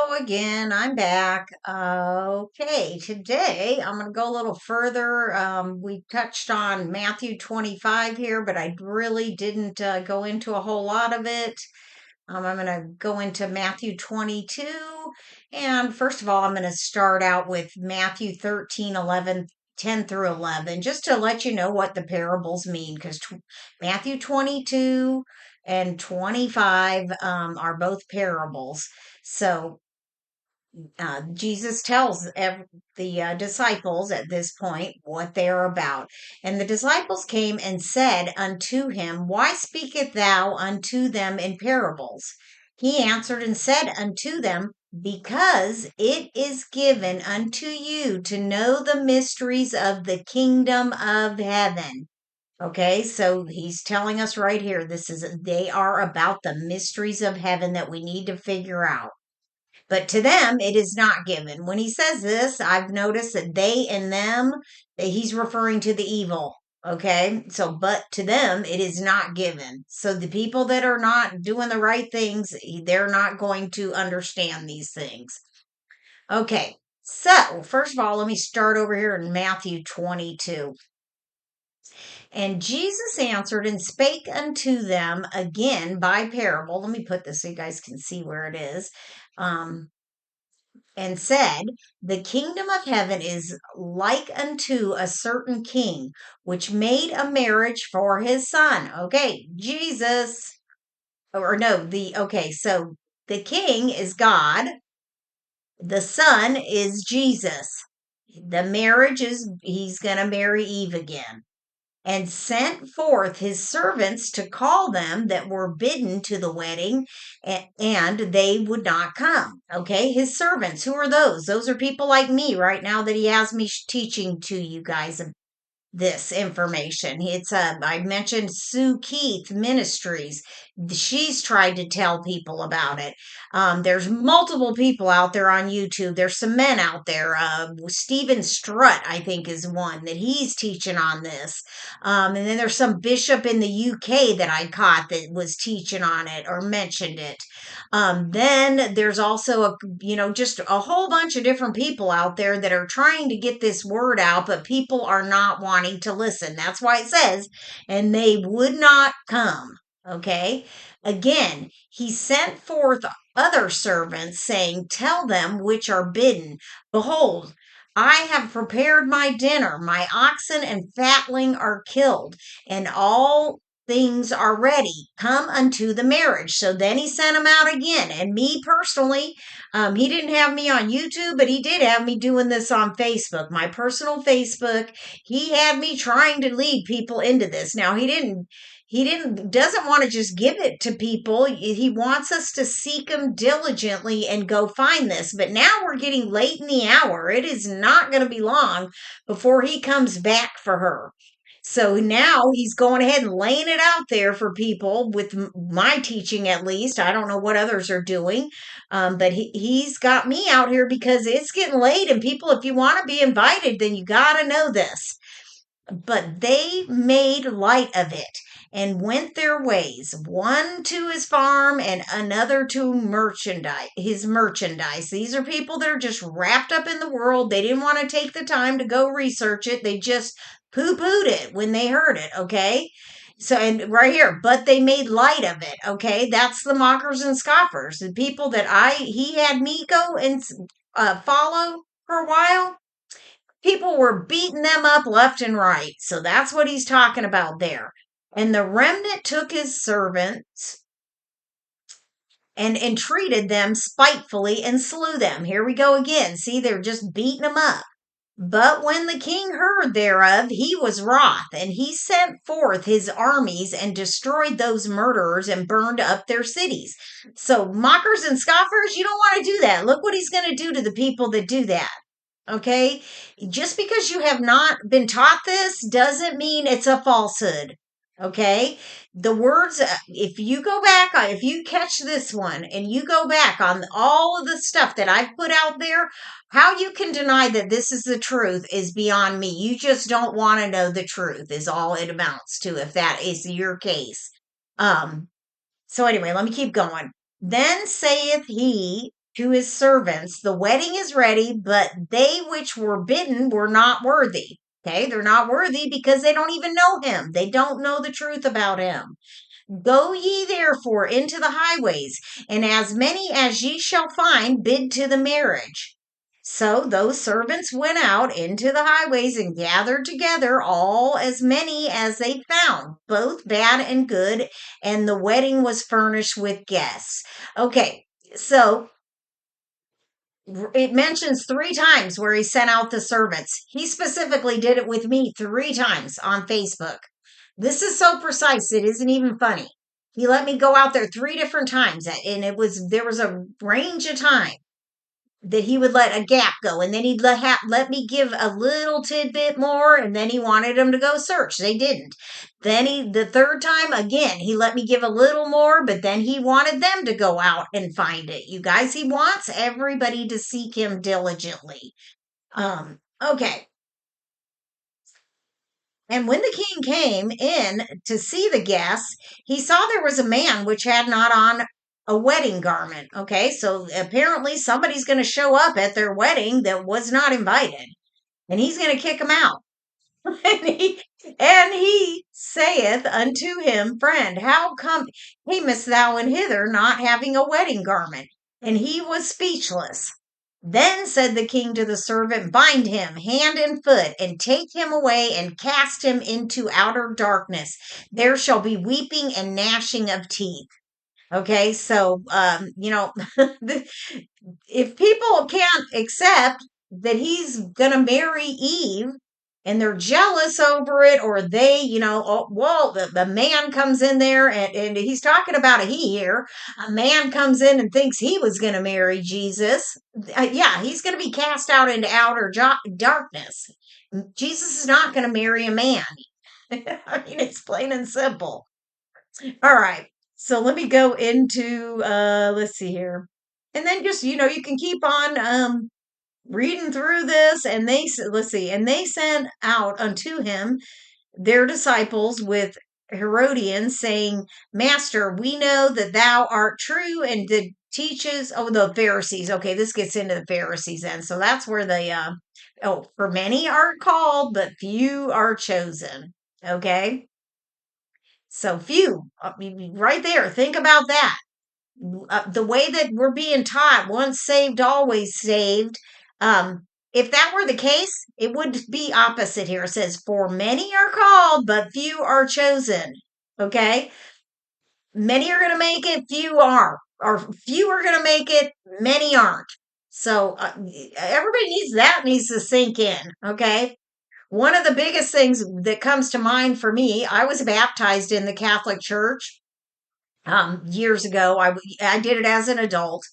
Hello again. I'm back. Okay, today I'm going to go a little further. We touched on Matthew 25 here, but I really didn't go into a whole lot of it. I'm going to go into Matthew 22. And first of all, I'm going to start out with Matthew 13, 11, 10 through 11, just to let you know what the parables mean, because Matthew 22 and 25 are both parables. So Jesus tells the disciples at this point what they are about. And the disciples came and said unto him, Why speakest thou unto them in parables? He answered and said unto them, Because it is given unto you to know the mysteries of the kingdom of heaven. Okay, so he's telling us right here, they are about the mysteries of heaven that we need to figure out. But to them, it is not given. When he says this, I've noticed that they and them, that he's referring to the evil. Okay. So, but to them, it is not given. So the people that are not doing the right things, they're not going to understand these things. Okay. So, first of all, let me start over here in Matthew 22. And Jesus answered and spake unto them again by parable. Let me put this so you guys can see where it is. And said, The kingdom of heaven is like unto a certain king, which made a marriage for his son. Okay, Jesus, or no, so the king is God, the son is Jesus. The marriage is, he's going to marry Eve again. And sent forth his servants to call them that were bidden to the wedding, and they would not come. Okay, his servants, who are those? Those are people like me right now that he has me teaching to you guys this information. It's I mentioned Sue Keith Ministries. She's tried to tell people about it. There's multiple people out there on YouTube. There's some men out there. Stephen Strutt, I think, is one that he's teaching on this. And then there's some bishop in the UK that I caught that was teaching on it or mentioned it. Then there's also just a whole bunch of different people out there that are trying to get this word out, but people are not wanting to listen. That's why it says, and they would not come. Okay. Again, he sent forth other servants, saying, Tell them which are bidden, Behold, I have prepared my dinner. My oxen and fatling are killed, and all things are ready. Come unto the marriage. So then he sent them out again. And me personally, he didn't have me on YouTube, but he did have me doing this on Facebook, my personal Facebook. He had me trying to lead people into this. Now doesn't want to just give it to people. He wants us to seek him diligently and go find this. But now we're getting late in the hour. It is not going to be long before he comes back for her. So now he's going ahead and laying it out there for people with my teaching, at least. I don't know what others are doing, but he's got me out here because it's getting late. And people, if you want to be invited, then you got to know this. But they made light of it and went their ways, one to his farm and another to his merchandise. These are people that are just wrapped up in the world. They didn't want to take the time to go research it. They just poo-pooed it when they heard it, okay? So, and right here, but they made light of it, okay? That's the mockers and scoffers, the people that he had me go and follow for a while. People were beating them up left and right. So that's what he's talking about there. And the remnant took his servants and entreated them spitefully and slew them. Here we go again. See, they're just beating them up. But when the king heard thereof, he was wroth, and he sent forth his armies and destroyed those murderers and burned up their cities. So, mockers and scoffers, you don't want to do that. Look what he's going to do to the people that do that. Okay? Just because you have not been taught this doesn't mean it's a falsehood. Okay? The words, if you go back, if you catch this one and you go back on all of the stuff that I've put out there, how you can deny that this is the truth is beyond me. You just don't want to know the truth, is all it amounts to, if that is your case. So anyway, let me keep going. Then saith he to his servants, the wedding is ready, but they which were bidden were not worthy. Okay, they're not worthy because they don't even know him. They don't know the truth about him. Go ye therefore into the highways, and as many as ye shall find, bid to the marriage. So those servants went out into the highways and gathered together all as many as they found, both bad and good, and the wedding was furnished with guests. Okay, so it mentions 3 times where he sent out the servants. He specifically did it with me 3 times on Facebook. This is so precise, it isn't even funny. He let me go out there 3 different times, and there was a range of time that he would let a gap go, and then he'd let me give a little tidbit more, and then he wanted them to go search. They didn't. Then the third time again, he let me give a little more, but then he wanted them to go out and find it. You guys, he wants everybody to seek him diligently. Okay. And when the king came in to see the guests, he saw there was a man which had not on a wedding garment. Okay, so apparently somebody's going to show up at their wedding that was not invited, and he's going to kick them out. and he saith unto him, Friend, how camest thou in hither not having a wedding garment? And he was speechless. Then said the king to the servant, Bind him hand and foot, and take him away, and cast him into outer darkness. There shall be weeping and gnashing of teeth. Okay, so if people can't accept that he's gonna marry Eve, and they're jealous over it, or they, the man comes in there, and he's talking about a he here. A man comes in and thinks he was going to marry Jesus. Yeah, he's going to be cast out into outer darkness. Jesus is not going to marry a man. I mean, it's plain and simple. All right. So let me go into, let's see here. And then just, you can keep on reading through this, and let's see, and they sent out unto him their disciples with Herodians, saying, Master, we know that thou art true and that teaches. Oh, the Pharisees. Okay, this gets into the Pharisees then. So that's where for many are called, but few are chosen. Okay, so few, right there. Think about that. The way that we're being taught, once saved, always saved. If that were the case, it would be opposite here. It says, For many are called, but few are chosen. Okay? Many are going to make it, few are. Or few are going to make it, many aren't. So everybody needs to sink in. Okay? One of the biggest things that comes to mind for me, I was baptized in the Catholic Church years ago. I did it as an adult.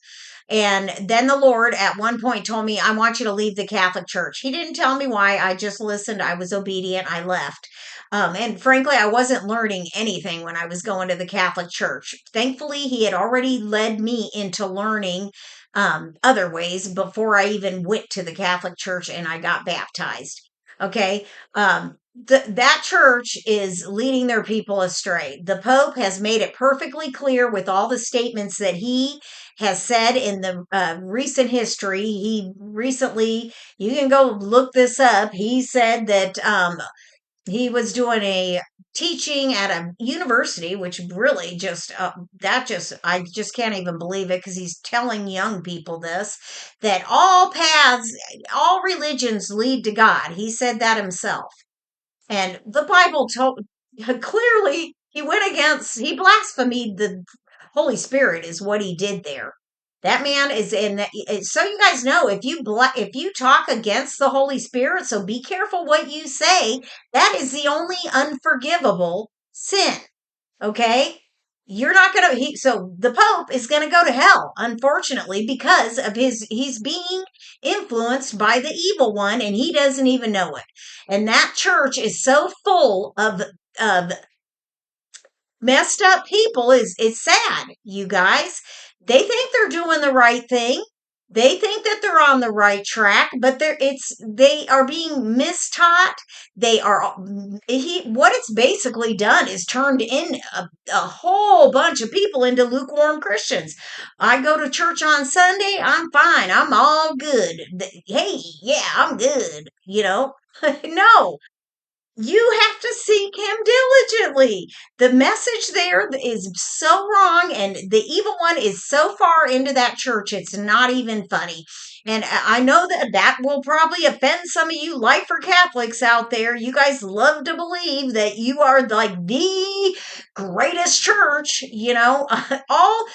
And then the Lord at one point told me, I want you to leave the Catholic Church. He didn't tell me why. I just listened. I was obedient. I left. And frankly, I wasn't learning anything when I was going to the Catholic Church. Thankfully, he had already led me into learning other ways before I even went to the Catholic Church and I got baptized. Okay. That church is leading their people astray. The Pope has made it perfectly clear with all the statements that he has said in the recent history. He recently, you can go look this up. He said that he was doing a teaching at a university, which really I just can't even believe it, because he's telling young people this, that all religions lead to God. He said that himself. And the Bible clearly he blasphemed the Holy Spirit is what he did there. That man is so you guys know, if you talk against the Holy Spirit, so be careful what you say. That is the only unforgivable sin. Okay? You're not going to so the Pope is going to go to hell, unfortunately, because of he's being influenced by the evil one, and he doesn't even know it. And that church is so full of messed up people. It's sad, you guys. They think they're doing the right thing. They think that they're on the right track, but they are being mistaught. They are what it's basically done is turned in a whole bunch of people into lukewarm Christians. I go to church on Sunday, I'm fine, I'm all good. Hey, yeah, I'm good. No, you have to seek him diligently. The message there is so wrong, and the evil one is so far into that church, it's not even funny. And I know that that will probably offend some of you lifer Catholics out there. You guys love to believe that you are like the greatest church, all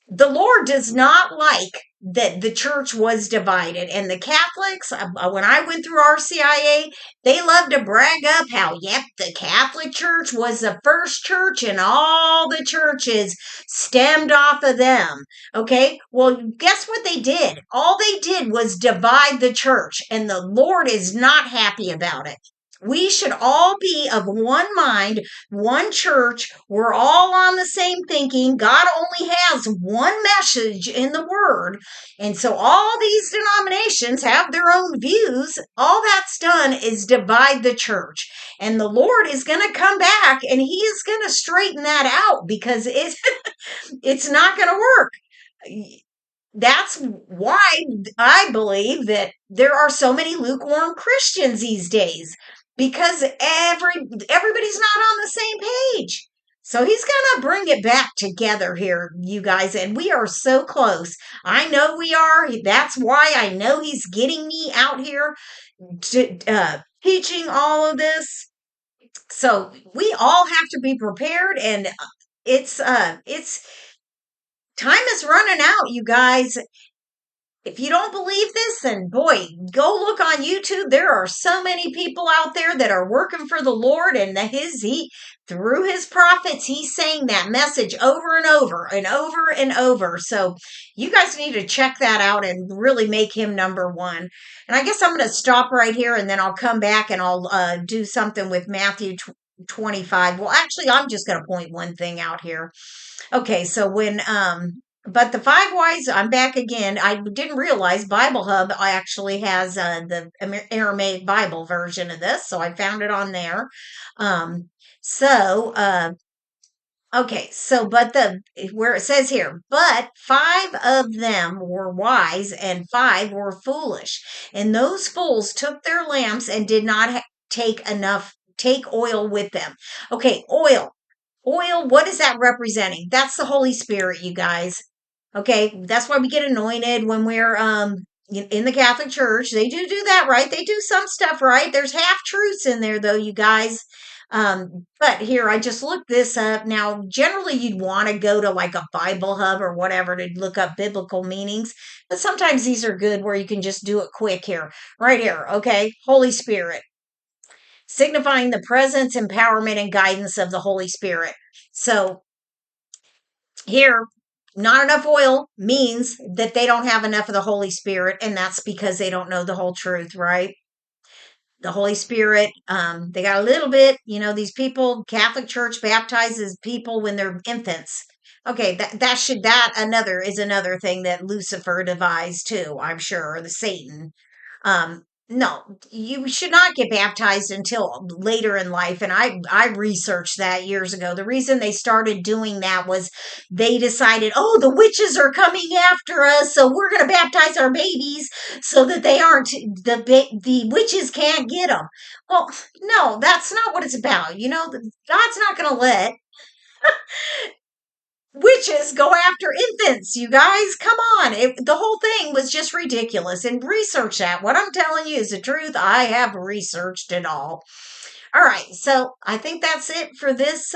the Lord does not like that the church was divided. And the Catholics, when I went through RCIA, they love to brag up how, yep, the Catholic Church was the first church and all the churches stemmed off of them. Okay, well, guess what they did? All they did was divide the church, and the Lord is not happy about it. We should all be of one mind, one church. We're all on the same thinking. God only has one message in the word. And so all these denominations have their own views. All that's done is divide the church. And the Lord is going to come back and he is going to straighten that out because it's not going to work. That's why I believe that there are so many lukewarm Christians these days because everybody's not on the same page. So he's going to bring it back together here, you guys, and we are so close. I know we are. That's why I know he's getting me out here to teaching all of this. So we all have to be prepared, and it's time is running out, you guys. If you don't believe this, then boy, go look on YouTube. There are so many people out there that are working for the Lord, and he through his prophets, he's saying that message over and over and over and over. So you guys need to check that out and really make him number one. And I guess I'm going to stop right here, and then I'll come back and I'll do something with Matthew 25. Well, actually, I'm just going to point one thing out here. Okay, so but the five whys, I'm back again. I didn't realize Bible Hub actually has the Aramaic Bible version of this, so I found it on there. Um, so, okay, so where it says here, but 5 of them were wise and 5 were foolish, and those fools took their lamps and did not take oil with them. Okay, oil. Oil, what is that representing? That's the Holy Spirit, you guys. Okay, that's why we get anointed when we're in the Catholic Church. They do that, right? They do some stuff right. There's half truths in there, though, you guys. But here, I just looked this up. Now, generally, you'd want to go to like a Bible Hub or whatever to look up biblical meanings. But sometimes these are good where you can just do it quick here. Right here, okay? Holy Spirit, signifying the presence, empowerment, and guidance of the Holy Spirit. So here, not enough oil means that they don't have enough of the Holy Spirit, and that's because they don't know the whole truth, right? The Holy Spirit, they got a little bit, these people, Catholic Church baptizes people when they're infants. Okay, is another thing that Lucifer devised too, I'm sure, or the Satan. No, you should not get baptized until later in life. And I researched that years ago. The reason they started doing that was they decided, oh, the witches are coming after us, so we're going to baptize our babies so that they aren't, the witches can't get them. Well, no, that's not what it's about. God's not going to let witches go after infants, you guys. Come on. The whole thing was just ridiculous. And research that. What I'm telling you is the truth. I have researched it all. All right. So I think that's it for this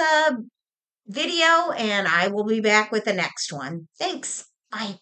video, and I will be back with the next one. Thanks. Bye.